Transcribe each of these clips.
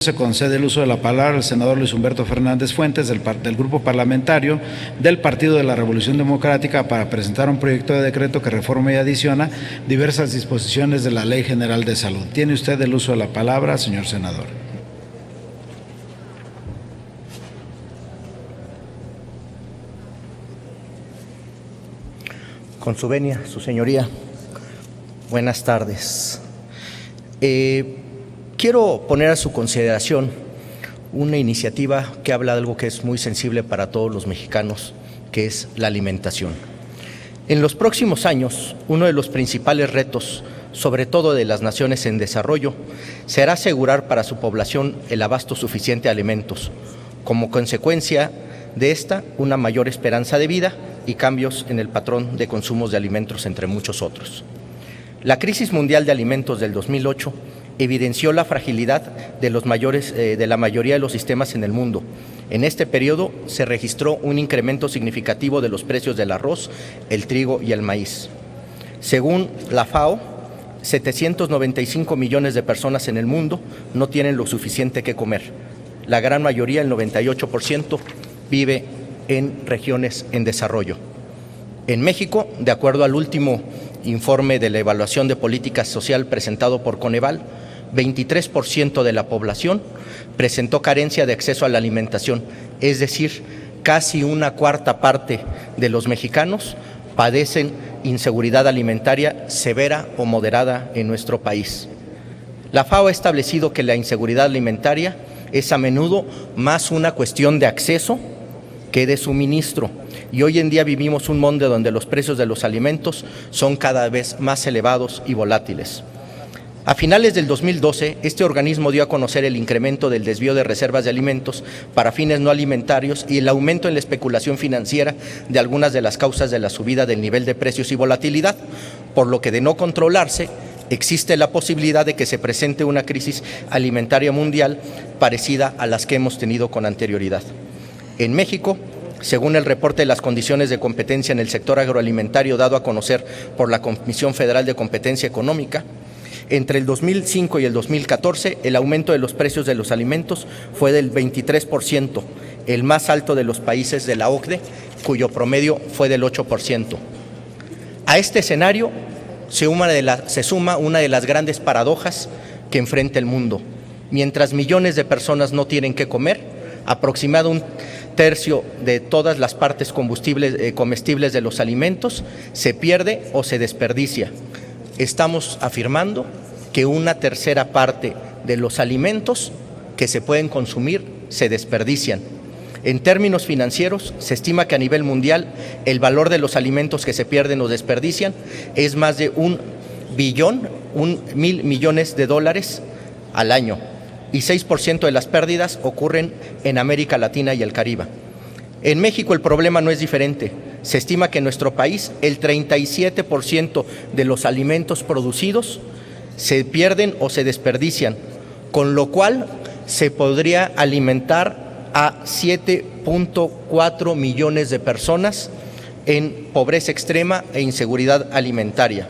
Se concede el uso de la palabra al senador Luis Humberto Fernández Fuentes del Grupo Parlamentario del Partido de la Revolución Democrática para presentar un proyecto de decreto que reforma y adiciona diversas disposiciones de la Ley General de Salud. Tiene usted el uso de la palabra, señor senador. Con su venia, su señoría, buenas tardes. Quiero poner a su consideración una iniciativa que habla de algo que es muy sensible para todos los mexicanos, que es la alimentación. En los próximos años, uno de los principales retos, sobre todo de las naciones en desarrollo, será asegurar para su población el abasto suficiente de alimentos, como consecuencia de esta, una mayor esperanza de vida y cambios en el patrón de consumos de alimentos, entre muchos otros. La crisis mundial de alimentos del 2008 evidenció la fragilidad de la mayoría de los sistemas en el mundo. En este periodo se registró un incremento significativo de los precios del arroz, el trigo y el maíz. Según la FAO, 795 millones de personas en el mundo no tienen lo suficiente que comer. La gran mayoría, el 98%, vive en regiones en desarrollo. En México, de acuerdo al último informe de la evaluación de política social presentado por Coneval, 23% de la población presentó carencia de acceso a la alimentación, es decir, casi una cuarta parte de los mexicanos padecen inseguridad alimentaria severa o moderada en nuestro país. La FAO ha establecido que la inseguridad alimentaria es a menudo más una cuestión de acceso que de suministro, y hoy en día vivimos un mundo donde los precios de los alimentos son cada vez más elevados y volátiles. A finales del 2012, este organismo dio a conocer el incremento del desvío de reservas de alimentos para fines no alimentarios y el aumento en la especulación financiera de algunas de las causas de la subida del nivel de precios y volatilidad, por lo que, de no controlarse, existe la posibilidad de que se presente una crisis alimentaria mundial parecida a las que hemos tenido con anterioridad. En México, según el reporte de las condiciones de competencia en el sector agroalimentario dado a conocer por la Comisión Federal de Competencia Económica, entre el 2005 y el 2014, el aumento de los precios de los alimentos fue del 23%, el más alto de los países de la OCDE, cuyo promedio fue del 8%. A este escenario se suma una de las grandes paradojas que enfrenta el mundo. Mientras millones de personas no tienen qué comer, aproximadamente un tercio de todas las partes comestibles de los alimentos se pierde o se desperdicia. Estamos afirmando que una tercera parte de los alimentos que se pueden consumir se desperdician. En términos financieros, se estima que a nivel mundial el valor de los alimentos que se pierden o desperdician es más de 1.000 millones de dólares al año, y 6% de las pérdidas ocurren en América Latina y el Caribe. En México el problema no es diferente. Se estima que en nuestro país el 37% de los alimentos producidos se pierden o se desperdician, con lo cual se podría alimentar a 7.4 millones de personas en pobreza extrema e inseguridad alimentaria.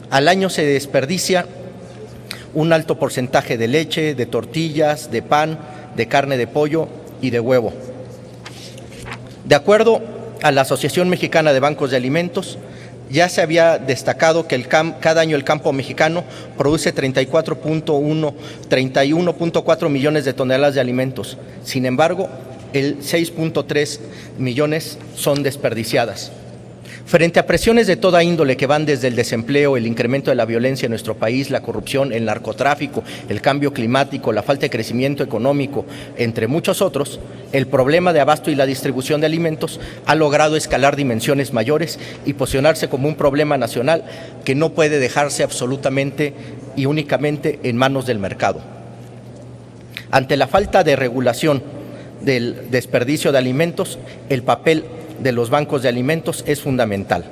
Al año se desperdicia un alto porcentaje de leche, de tortillas, de pan, de carne de pollo y de huevo. De acuerdo a la Asociación Mexicana de Bancos de Alimentos, ya se había destacado que cada año el campo mexicano produce 31.4 millones de toneladas de alimentos. Sin embargo, el 6.3 millones son desperdiciadas. Frente a presiones de toda índole que van desde el desempleo, el incremento de la violencia en nuestro país, la corrupción, el narcotráfico, el cambio climático, la falta de crecimiento económico, entre muchos otros, el problema de abasto y la distribución de alimentos ha logrado escalar dimensiones mayores y posicionarse como un problema nacional que no puede dejarse absolutamente y únicamente en manos del mercado. Ante la falta de regulación del desperdicio de alimentos, el papel de los bancos de alimentos es fundamental.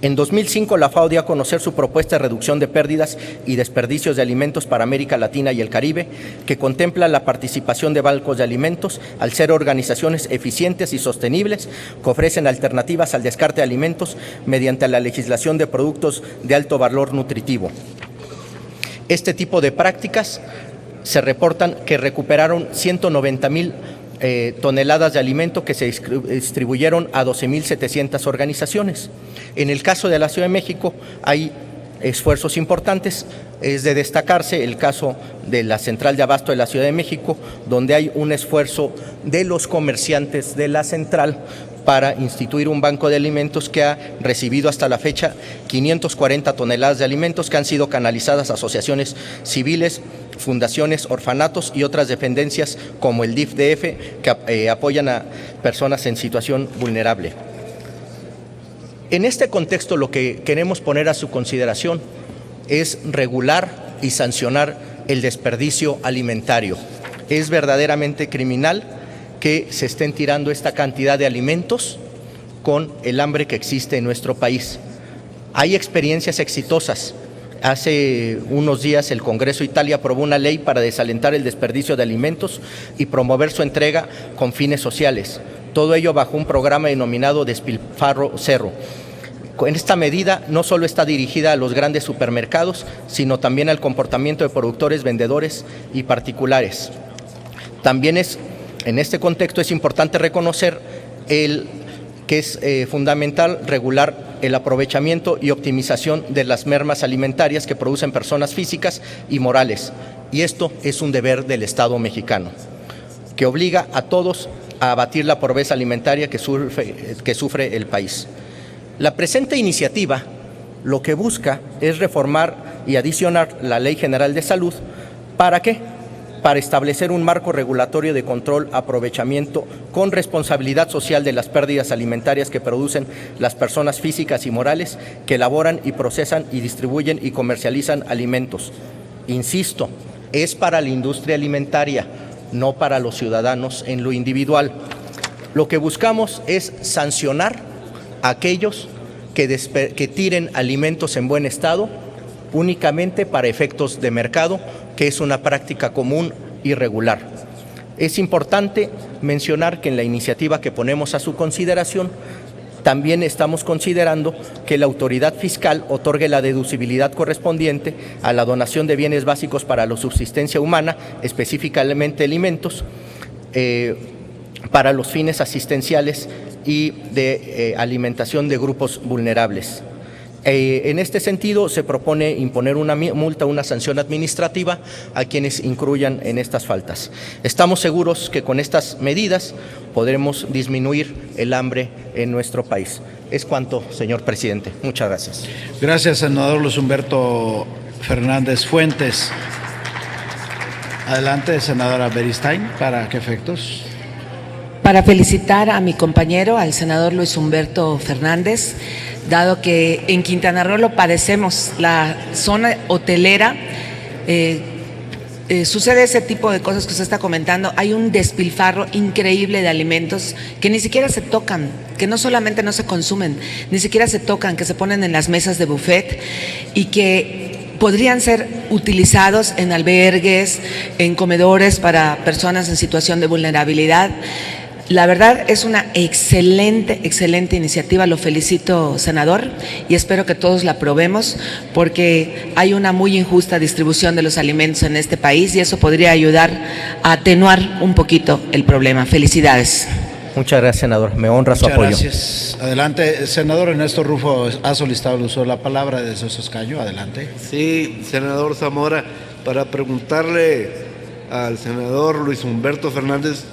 En 2005, la FAO dio a conocer su propuesta de reducción de pérdidas y desperdicios de alimentos para América Latina y el Caribe, que contempla la participación de bancos de alimentos al ser organizaciones eficientes y sostenibles que ofrecen alternativas al descarte de alimentos mediante la legislación de productos de alto valor nutritivo. Este tipo de prácticas se reportan que recuperaron 190,000 toneladas de alimento que se distribuyeron a 12,700 organizaciones. En el caso de la Ciudad de México hay esfuerzos importantes. Es de destacarse el caso de la Central de Abasto de la Ciudad de México, donde hay un esfuerzo de los comerciantes de la central para instituir un banco de alimentos que ha recibido hasta la fecha 540 toneladas de alimentos que han sido canalizadas a asociaciones civiles, fundaciones, orfanatos y otras dependencias como el DIF-DF que apoyan a personas en situación vulnerable. En este contexto, lo que queremos poner a su consideración es regular y sancionar el desperdicio alimentario. Es verdaderamente criminal que se estén tirando esta cantidad de alimentos con el hambre que existe en nuestro país. Hay experiencias exitosas. Hace unos días el Congreso de Italia aprobó una ley para desalentar el desperdicio de alimentos y promover su entrega con fines sociales. Todo ello bajo un programa denominado Despilfarro Cero. En esta medida no solo está dirigida a los grandes supermercados, sino también al comportamiento de productores, vendedores y particulares. También en este contexto es importante reconocer que es fundamental regular el aprovechamiento y optimización de las mermas alimentarias que producen personas físicas y morales. Y esto es un deber del Estado mexicano, que obliga a todos a abatir la pobreza alimentaria que sufre el país. La presente iniciativa lo que busca es reformar y adicionar la Ley General de Salud. ¿Para qué? Para establecer un marco regulatorio de control, aprovechamiento con responsabilidad social de las pérdidas alimentarias que producen las personas físicas y morales que elaboran y procesan y distribuyen y comercializan alimentos. Insisto, es para la industria alimentaria, no para los ciudadanos en lo individual. Lo que buscamos es sancionar a aquellos que tiren alimentos en buen estado únicamente para efectos de mercado, que es una práctica común y regular. Es importante mencionar que en la iniciativa que ponemos a su consideración, también estamos considerando que la autoridad fiscal otorgue la deducibilidad correspondiente a la donación de bienes básicos para la subsistencia humana, específicamente alimentos, para los fines asistenciales y de alimentación de grupos vulnerables. En este sentido, se propone imponer una multa, una sanción administrativa a quienes incurran en estas faltas. Estamos seguros que con estas medidas podremos disminuir el hambre en nuestro país. Es cuanto, señor presidente. Muchas gracias. Gracias, senador Luis Humberto Fernández Fuentes. Adelante, senadora Beristain. ¿Para qué efectos? Para felicitar a mi compañero, al senador Luis Humberto Fernández, dado que en Quintana Roo lo padecemos, la zona hotelera, sucede ese tipo de cosas que usted está comentando. Hay un despilfarro increíble de alimentos que ni siquiera se tocan, que no solamente no se consumen, ni siquiera se tocan, que se ponen en las mesas de buffet y que podrían ser utilizados en albergues, en comedores para personas en situación de vulnerabilidad. La verdad es una excelente iniciativa, lo felicito, senador, y espero que todos la aprobemos porque hay una muy injusta distribución de los alimentos en este país y eso podría ayudar a atenuar un poquito el problema. Felicidades. Muchas gracias, senador. Me honra su apoyo. Gracias. Adelante, senador Ernesto Rufo ha solicitado el uso de la palabra desde su escaño. Adelante. Sí, senador Zamora, para preguntarle al senador Luis Humberto Fernández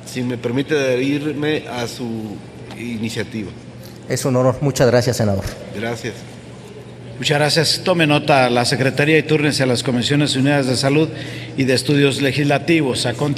si me permite adherirme a su iniciativa. Es un honor. Muchas gracias, senador. Gracias. Muchas gracias. Tome nota la Secretaría y túrnese a las Comisiones Unidas de Salud y de Estudios Legislativos.